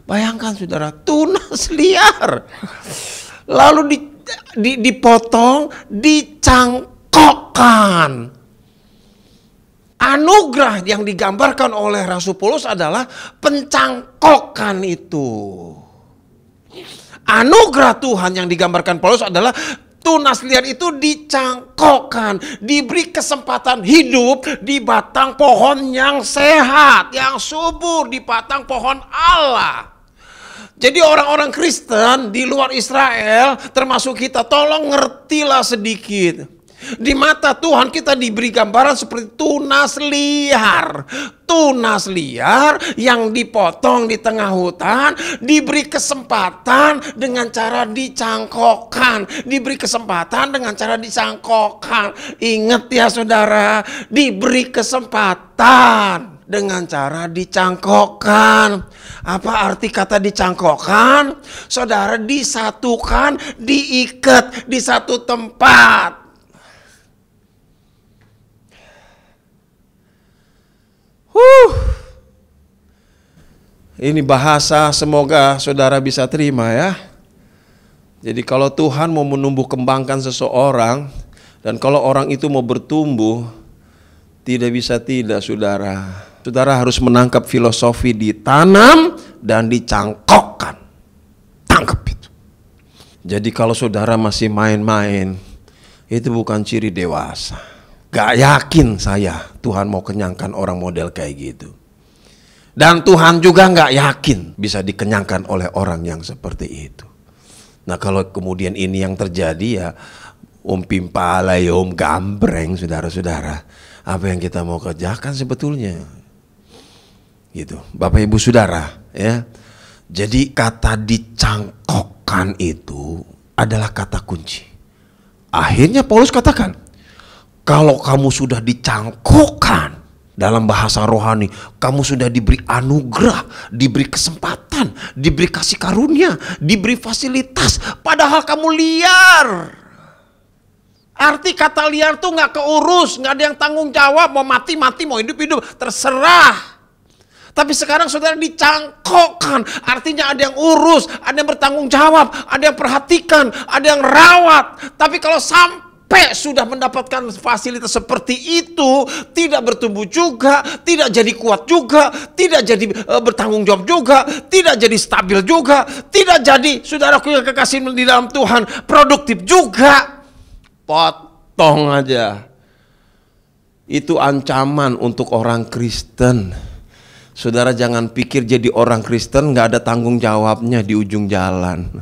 Bayangkan saudara, tunas liar. Lalu dipotong, dicangkokkan. Anugerah yang digambarkan oleh Rasul Paulus adalah pencangkokan itu. Anugerah Tuhan yang digambarkan Paulus adalah tunas liar itu dicangkokkan, diberi kesempatan hidup di batang pohon yang sehat, yang subur, di batang pohon Allah. Jadi orang-orang Kristen di luar Israel, termasuk kita, tolong ngertilah sedikit. Di mata Tuhan kita diberi gambaran seperti tunas liar. Tunas liar yang dipotong di tengah hutan, diberi kesempatan dengan cara dicangkokkan. Diberi kesempatan dengan cara dicangkokkan. Ingat ya saudara, diberi kesempatan dengan cara dicangkokkan. Apa arti kata dicangkokkan? Saudara, disatukan, diikat di satu tempat. Ini bahasa semoga saudara bisa terima ya. Jadi kalau Tuhan mau menumbuh kembangkan seseorang, dan kalau orang itu mau bertumbuh, tidak bisa tidak saudara. Saudara harus menangkap filosofi ditanam dan dicangkokkan. Tangkap itu. Jadi kalau saudara masih main-main, itu bukan ciri dewasa. Gak yakin saya Tuhan mau kenyangkan orang model kayak gitu. Dan Tuhan juga gak yakin bisa dikenyangkan oleh orang yang seperti itu. Nah kalau kemudian ini yang terjadi ya, pimpala ya gambreng saudara-saudara. Apa yang kita mau kerjakan sebetulnya? Gitu. Bapak Ibu Saudara ya. Jadi kata dicangkokkan itu adalah kata kunci. Akhirnya Paulus katakan, kalau kamu sudah dicangkokkan, dalam bahasa rohani, kamu sudah diberi anugerah, diberi kesempatan, diberi kasih karunia, diberi fasilitas, padahal kamu liar. Arti kata liar tuh gak keurus, gak ada yang tanggung jawab, mau mati, mau hidup, terserah. Tapi sekarang saudara dicangkokkan, artinya ada yang urus, ada yang bertanggung jawab, ada yang perhatikan, ada yang rawat. Tapi kalau sampai sudah mendapatkan fasilitas seperti itu, tidak bertumbuh juga, tidak jadi kuat juga, tidak jadi bertanggung jawab juga, tidak jadi stabil juga, tidak jadi, saudaraku yang kekasih di dalam Tuhan, produktif juga. Potong aja. Itu ancaman untuk orang Kristen. Saudara jangan pikir jadi orang Kristen gak ada tanggung jawabnya di ujung jalan.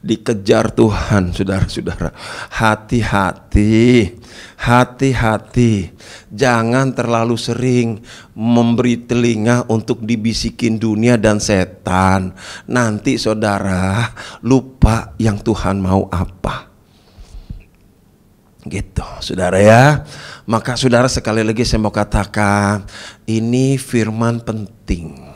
Dikejar Tuhan, saudara-saudara. Hati-hati, hati-hati. Jangan terlalu sering memberi telinga untuk dibisikin dunia dan setan. Nanti saudara lupa yang Tuhan mau apa. Gitu, saudara ya. Maka saudara sekali lagi saya mau katakan, ini firman penting.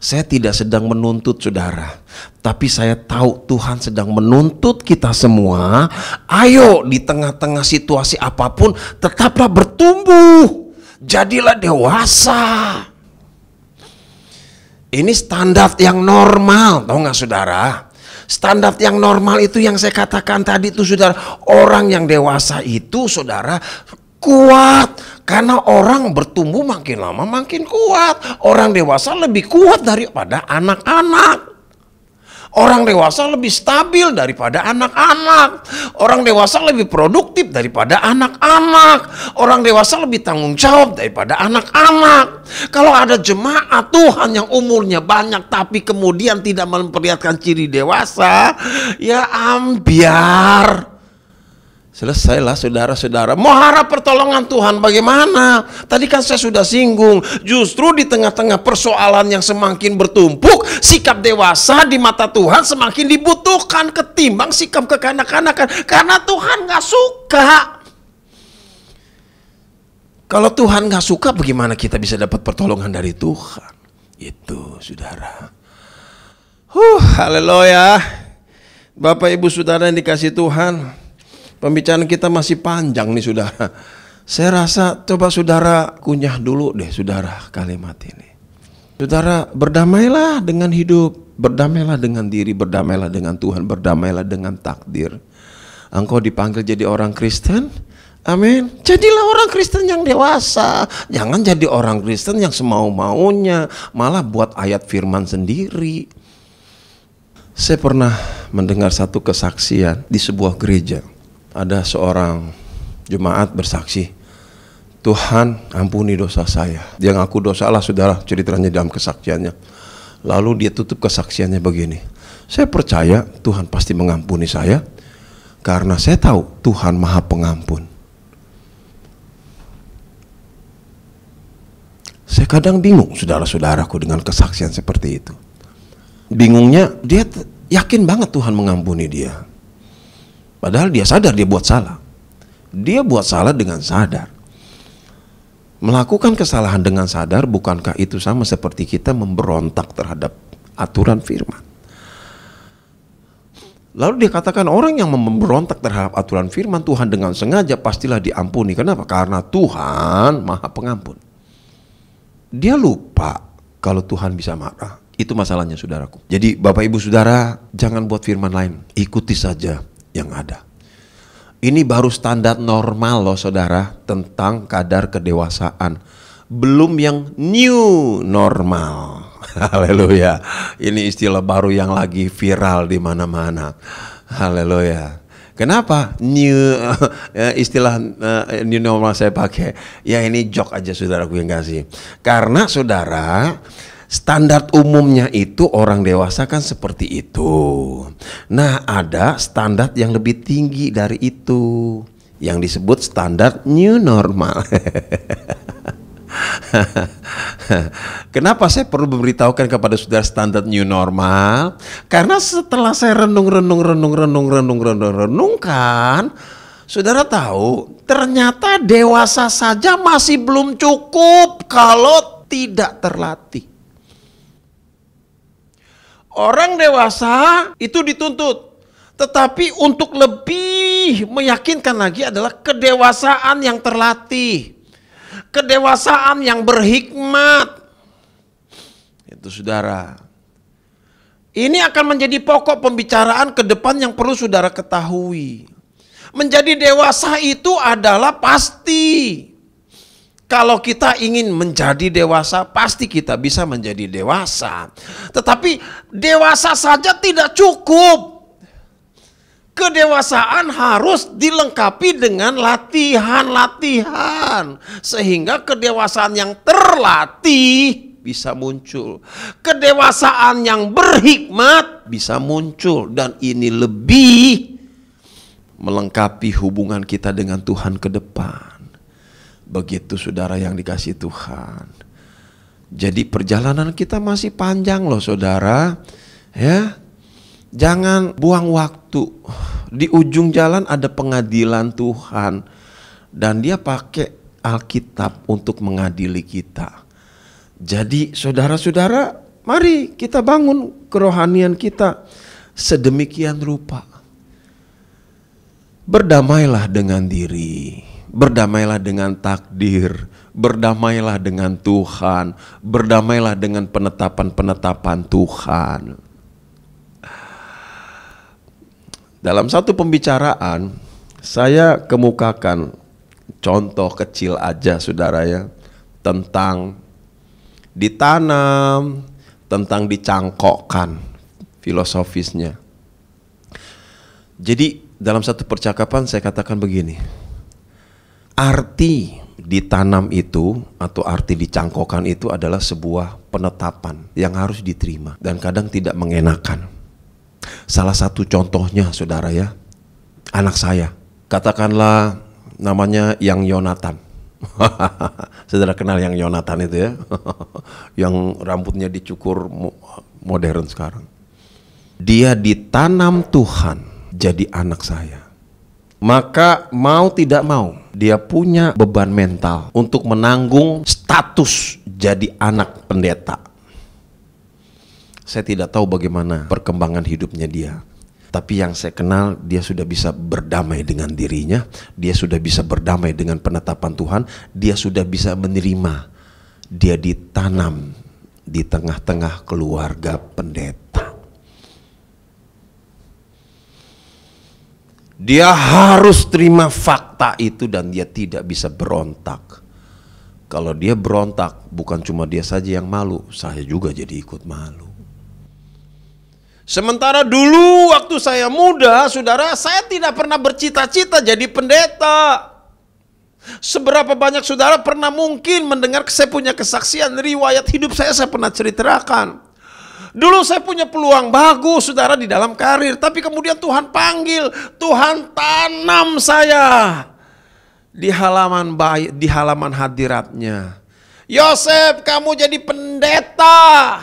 Saya tidak sedang menuntut saudara, tapi saya tahu Tuhan sedang menuntut kita semua. Ayo di tengah-tengah situasi apapun tetaplah bertumbuh. Jadilah dewasa. Ini standar yang normal, tahu nggak saudara? Standar yang normal itu yang saya katakan tadi itu saudara. Orang yang dewasa itu saudara kuat. Karena orang bertumbuh makin lama makin kuat. Orang dewasa lebih kuat daripada anak-anak. Orang dewasa lebih stabil daripada anak-anak. Orang dewasa lebih produktif daripada anak-anak. Orang dewasa lebih tanggung jawab daripada anak-anak. Kalau ada jemaat Tuhan yang umurnya banyak tapi kemudian tidak memperlihatkan ciri dewasa, ya ambiar. Selesailah saudara-saudara. Mau harap pertolongan Tuhan bagaimana? Tadi kan saya sudah singgung. Justru di tengah-tengah persoalan yang semakin bertumpuk, sikap dewasa di mata Tuhan semakin dibutuhkan ketimbang sikap kekanak-kanakan. Karena Tuhan gak suka. Kalau Tuhan gak suka, bagaimana kita bisa dapat pertolongan dari Tuhan? Itu saudara. Haleluya. Bapak Ibu Saudara yang dikasih Tuhan, pembicaraan kita masih panjang nih saudara. Saya rasa coba saudara kunyah dulu deh saudara kalimat ini. Saudara berdamailah dengan hidup, berdamailah dengan diri, berdamailah dengan Tuhan, berdamailah dengan takdir. Engkau dipanggil jadi orang Kristen, amin. Jadilah orang Kristen yang dewasa. Jangan jadi orang Kristen yang semau-maunya, malah buat ayat firman sendiri. Saya pernah mendengar satu kesaksian di sebuah gereja. ada seorang jemaat bersaksi, Tuhan ampuni dosa saya. Dia ngaku dosa lah saudara, ceritanya dalam kesaksiannya. Lalu dia tutup kesaksiannya begini, saya percaya Tuhan pasti mengampuni saya karena saya tahu Tuhan Maha Pengampun. Saya kadang bingung saudara-saudaraku dengan kesaksian seperti itu. Bingungnya dia yakin banget Tuhan mengampuni dia. Padahal dia sadar dia buat salah. Dia buat salah dengan sadar. Melakukan kesalahan dengan sadar, bukankah itu sama seperti kita memberontak terhadap aturan firman? Lalu dia katakan orang yang memberontak terhadap aturan firman Tuhan dengan sengaja pastilah diampuni. Kenapa? Karena Tuhan Maha Pengampun. Dia lupa kalau Tuhan bisa marah. Itu masalahnya saudaraku. Jadi Bapak Ibu Saudara, jangan buat firman lain. Ikuti saja yang ada. Ini baru standar normal loh saudara tentang kadar kedewasaan. Belum yang new normal. Haleluya. Ini istilah baru yang lagi viral di mana-mana. Haleluya. Kenapa istilah new normal saya pakai? Ya ini joke aja saudaraku yang kasih. Karena saudara, standar umumnya itu orang dewasa kan seperti itu. Nah ada standar yang lebih tinggi dari itu, yang disebut standar new normal. Kenapa saya perlu memberitahukan kepada saudara standar new normal? Karena setelah saya renungkan, saudara tahu ternyata dewasa saja masih belum cukup kalau tidak terlatih. Orang dewasa itu dituntut, tetapi untuk lebih meyakinkan lagi adalah kedewasaan yang terlatih, kedewasaan yang berhikmat. Itu saudara. Ini akan menjadi pokok pembicaraan ke depan yang perlu saudara ketahui. Menjadi dewasa itu adalah pasti. Kalau kita ingin menjadi dewasa, pasti kita bisa menjadi dewasa. Tetapi dewasa saja tidak cukup. Kedewasaan harus dilengkapi dengan latihan-latihan. Sehingga kedewasaan yang terlatih bisa muncul. Kedewasaan yang berhikmat bisa muncul. Dan ini lebih melengkapi hubungan kita dengan Tuhan ke depan. Begitu saudara yang dikasih Tuhan. Jadi perjalanan kita masih panjang loh saudara. Ya, jangan buang waktu. Di ujung jalan ada pengadilan Tuhan. Dan dia pakai Alkitab untuk mengadili kita. Jadi saudara-saudara, mari kita bangun kerohanian kita sedemikian rupa. Berdamailah dengan diri. Berdamailah dengan takdir, berdamailah dengan Tuhan, berdamailah dengan penetapan-penetapan Tuhan. Dalam satu pembicaraan, saya kemukakan contoh kecil aja saudara ya, tentang ditanam, tentang dicangkokkan, filosofisnya. Jadi dalam satu percakapan saya katakan begini, arti ditanam itu atau arti dicangkokkan itu adalah sebuah penetapan yang harus diterima dan kadang tidak mengenakan. Salah satu contohnya saudara ya, anak saya, katakanlah namanya Yang Yonatan. Saudara kenal Yang Yonatan itu ya, yang rambutnya dicukur modern sekarang. Dia ditanam Tuhan jadi anak saya. Maka mau tidak mau dia punya beban mental untuk menanggung status jadi anak pendeta. Saya tidak tahu bagaimana perkembangan hidupnya dia. Tapi yang saya kenal, dia sudah bisa berdamai dengan dirinya. Dia sudah bisa berdamai dengan penetapan Tuhan. Dia sudah bisa menerima. Dia ditanam di tengah-tengah keluarga pendeta. Dia harus terima fakta itu dan dia tidak bisa berontak. Kalau dia berontak, bukan cuma dia saja yang malu, saya juga jadi ikut malu. Sementara dulu waktu saya muda, saudara, saya tidak pernah bercita-cita jadi pendeta. Seberapa banyak saudara pernah mungkin mendengar saya punya kesaksian riwayat hidup saya pernah ceritakan. Dulu saya punya peluang bagus saudara di dalam karir, tapi kemudian Tuhan panggil, Tuhan tanam saya di halaman hadiratnya. Yosef, kamu jadi pendeta.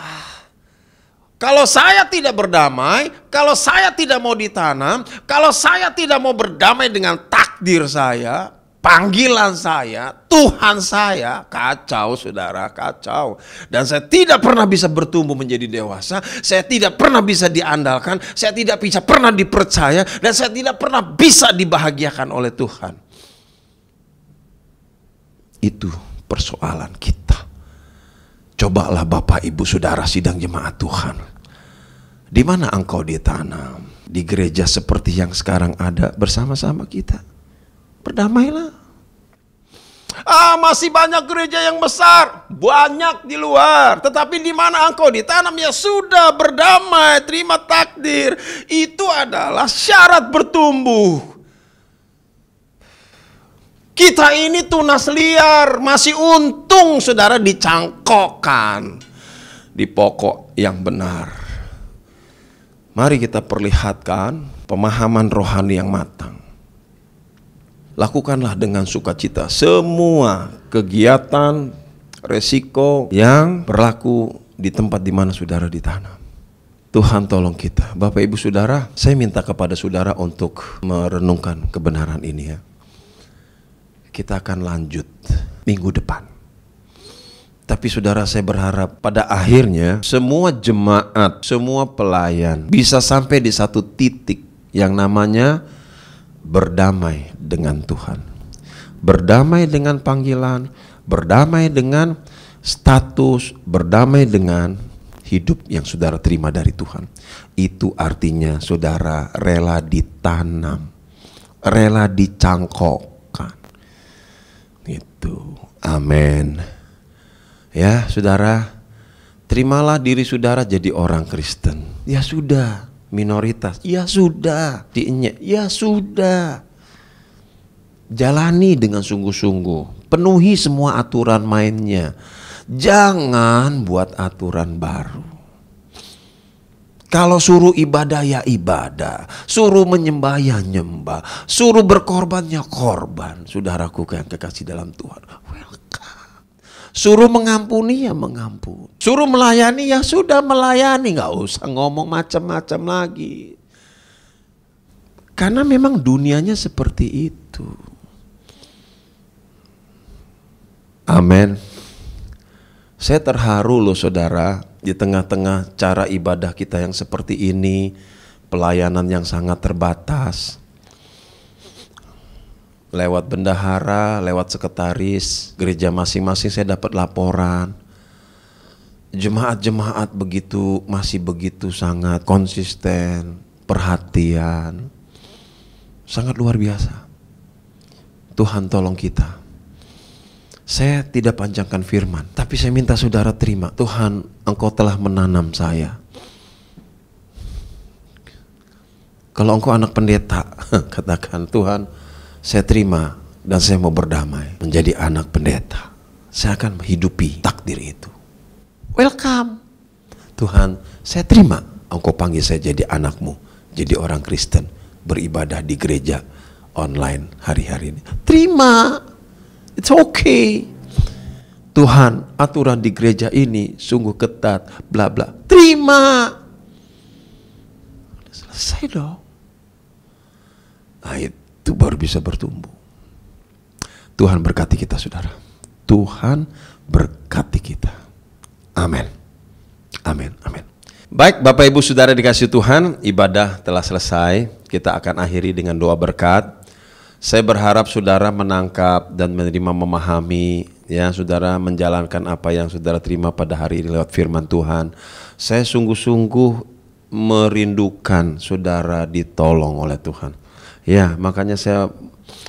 Kalau saya tidak berdamai, kalau saya tidak mau ditanam, kalau saya tidak mau berdamai dengan takdir saya, panggilan saya, Tuhan saya, kacau saudara, kacau. Dan saya tidak pernah bisa bertumbuh menjadi dewasa, saya tidak pernah bisa diandalkan, saya tidak bisa pernah dipercaya, dan saya tidak pernah bisa dibahagiakan oleh Tuhan. Itu persoalan kita. Cobalah Bapak Ibu Saudara sidang jemaat Tuhan. Di mana engkau ditanam? Di gereja seperti yang sekarang ada bersama-sama kita. Berdamailah. Masih banyak gereja yang besar, banyak di luar. Tetapi di mana engkau ditanam, ya sudah, berdamai, terima takdir. Itu adalah syarat bertumbuh. Kita ini tunas liar, masih untung saudara dicangkokkan di pokok yang benar. Mari kita perlihatkan pemahaman rohani yang matang. Lakukanlah dengan sukacita semua kegiatan, resiko yang berlaku di tempat di mana saudara ditanam. Tuhan tolong kita. Bapak Ibu Saudara, saya minta kepada saudara untuk merenungkan kebenaran ini ya. Kita akan lanjut minggu depan. Tapi saudara, saya berharap pada akhirnya semua jemaat, semua pelayan bisa sampai di satu titik yang namanya berdamai dengan Tuhan. Berdamai dengan panggilan, berdamai dengan status, berdamai dengan hidup yang saudara terima dari Tuhan. Itu artinya saudara rela ditanam, rela dicangkok. Itu, amin. Ya saudara, terimalah diri saudara jadi orang Kristen. Ya sudah, minoritas. Ya sudah, diinyek. Ya sudah. Jalani dengan sungguh-sungguh. Penuhi semua aturan mainnya. Jangan buat aturan baru. Kalau suruh ibadah ya ibadah, suruh menyembah ya nyembah, suruh berkorban ya korban. Saudaraku yang kekasih dalam Tuhan, welcome. Suruh mengampuni ya mengampuni, suruh melayani ya sudah melayani, nggak usah ngomong macam-macam lagi. Karena memang dunianya seperti itu. Amin. Saya terharu loh saudara, di tengah-tengah cara ibadah kita yang seperti ini, pelayanan yang sangat terbatas. Lewat bendahara, lewat sekretaris, gereja masing-masing saya dapat laporan. Jemaat-jemaat masih begitu sangat konsisten, perhatian. Sangat luar biasa. Tuhan tolong kita. Saya tidak panjangkan firman, tapi saya minta saudara terima. Tuhan, Engkau telah menanam saya. Kalau engkau anak pendeta, katakan, Tuhan, saya terima dan saya mau berdamai menjadi anak pendeta. Saya akan menghidupi takdir itu. Welcome. Tuhan, saya terima Engkau panggil saya jadi anakmu, jadi orang Kristen, beribadah di gereja online hari-hari ini. Terima. It's okay. Tuhan, aturan di gereja ini sungguh ketat, bla bla. Terima. Selesai dong. Nah, itu baru bisa bertumbuh. Tuhan berkati kita saudara. Tuhan berkati kita. Amin. Amin. Amin. Baik Bapak Ibu Saudara dikasih Tuhan, ibadah telah selesai. Kita akan akhiri dengan doa berkat. Saya berharap saudara menangkap dan menerima, memahami, ya saudara menjalankan apa yang saudara terima pada hari ini lewat firman Tuhan. Saya sungguh-sungguh merindukan saudara ditolong oleh Tuhan. Ya, makanya saya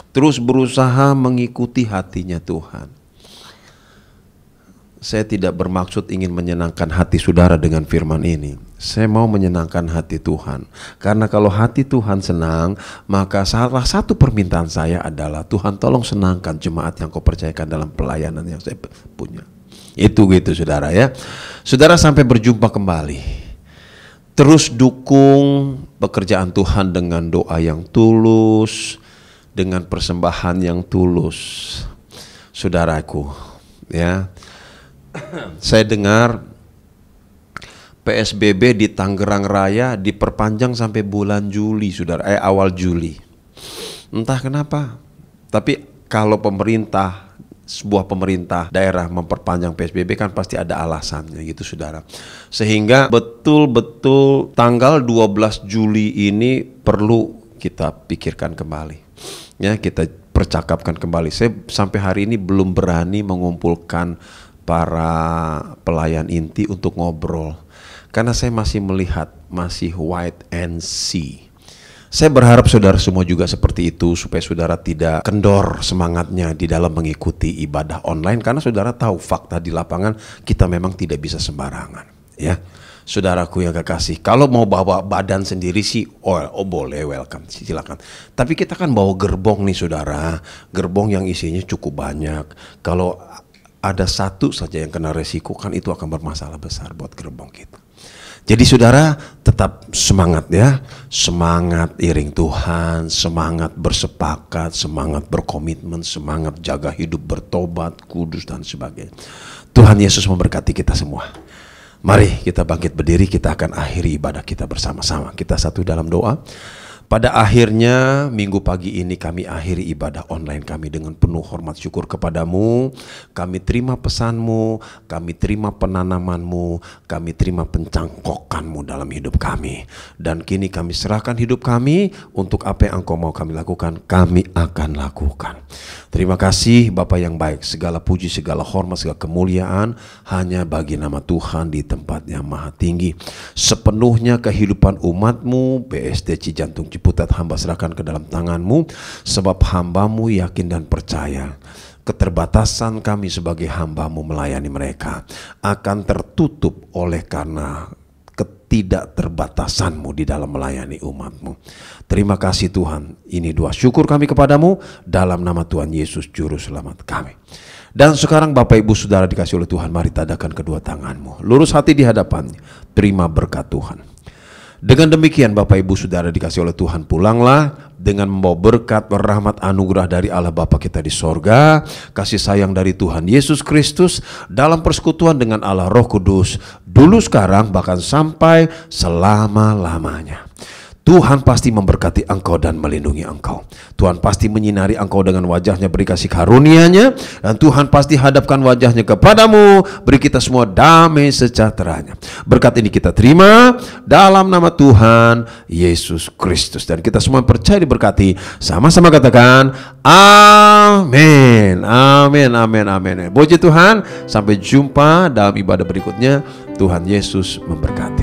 terus berusaha mengikuti hatinya Tuhan. saya tidak bermaksud ingin menyenangkan hati saudara dengan firman ini. Saya mau menyenangkan hati Tuhan. Karena kalau hati Tuhan senang, maka salah satu permintaan saya adalah Tuhan tolong senangkan jemaat yang kau percayakan dalam pelayanan yang saya punya. Itu gitu saudara ya. Saudara sampai berjumpa kembali. Terus dukung pekerjaan Tuhan dengan doa yang tulus, dengan persembahan yang tulus. Saudaraku, ya. Saya dengar PSBB di Tangerang Raya diperpanjang sampai bulan Juli, saudara. Awal Juli. Entah kenapa. Tapi kalau sebuah pemerintah daerah memperpanjang PSBB kan pasti ada alasannya gitu, saudara. Sehingga betul-betul tanggal 12 Juli ini perlu kita pikirkan kembali. Ya, kita percakapkan kembali. Saya sampai hari ini belum berani mengumpulkan para pelayan inti untuk ngobrol. Karena saya masih melihat, masih wait and see. Saya berharap saudara semua juga seperti itu, supaya saudara tidak kendor semangatnya di dalam mengikuti ibadah online. Karena saudara tahu fakta di lapangan kita memang tidak bisa sembarangan. Ya, saudaraku yang kekasih, kalau mau bawa badan sendiri sih, boleh, welcome, silakan. Tapi kita kan bawa gerbong nih saudara, gerbong yang isinya cukup banyak. Kalau ada satu saja yang kena resiko, kan itu akan bermasalah besar buat gerbong kita. Jadi saudara tetap semangat ya, semangat iring Tuhan, semangat bersepakat, semangat berkomitmen, semangat jaga hidup bertobat, kudus dan sebagainya. Tuhan Yesus memberkati kita semua. Mari kita bangkit berdiri, kita akan akhiri ibadah kita bersama-sama. Kita satu dalam doa. Pada akhirnya minggu pagi ini kami akhiri ibadah online kami dengan penuh hormat syukur kepadamu. Kami terima pesanmu, kami terima penanamanmu, kami terima pencangkokanmu dalam hidup kami. Dan kini kami serahkan hidup kami untuk apa yang Engkau mau kami lakukan, kami akan lakukan. Terima kasih Bapa yang baik, segala puji, segala hormat, segala kemuliaan hanya bagi nama Tuhan di tempat yang maha tinggi. Sepenuhnya kehidupan umatmu, BSD Cijantung Ciputat hamba serahkan ke dalam tanganmu, sebab hambamu yakin dan percaya keterbatasan kami sebagai hambamu melayani mereka akan tertutup oleh karena ketidakterbatasanmu di dalam melayani umatmu. Terima kasih Tuhan, ini doa syukur kami kepadamu dalam nama Tuhan Yesus Juru Selamat kami. Dan sekarang Bapak Ibu Saudara dikasih oleh Tuhan, mari tadakan kedua tanganmu, lurus hati di hadapannya, terima berkat Tuhan. Dengan demikian Bapak Ibu Saudara dikasih oleh Tuhan, pulanglah dengan membawa berkat, rahmat, anugerah dari Allah Bapa kita di sorga, kasih sayang dari Tuhan Yesus Kristus, dalam persekutuan dengan Allah Roh Kudus, dulu sekarang bahkan sampai selama-lamanya. Tuhan pasti memberkati engkau dan melindungi engkau. Tuhan pasti menyinari engkau dengan wajahnya, beri kasih karunia-Nya, dan Tuhan pasti hadapkan wajahnya kepadamu, beri kita semua damai sejahteranya. Berkat ini kita terima dalam nama Tuhan Yesus Kristus, dan kita semua percaya diberkati. Sama-sama katakan amin, amin, amin, amin. Puji Tuhan, sampai jumpa dalam ibadah berikutnya. Tuhan Yesus memberkati.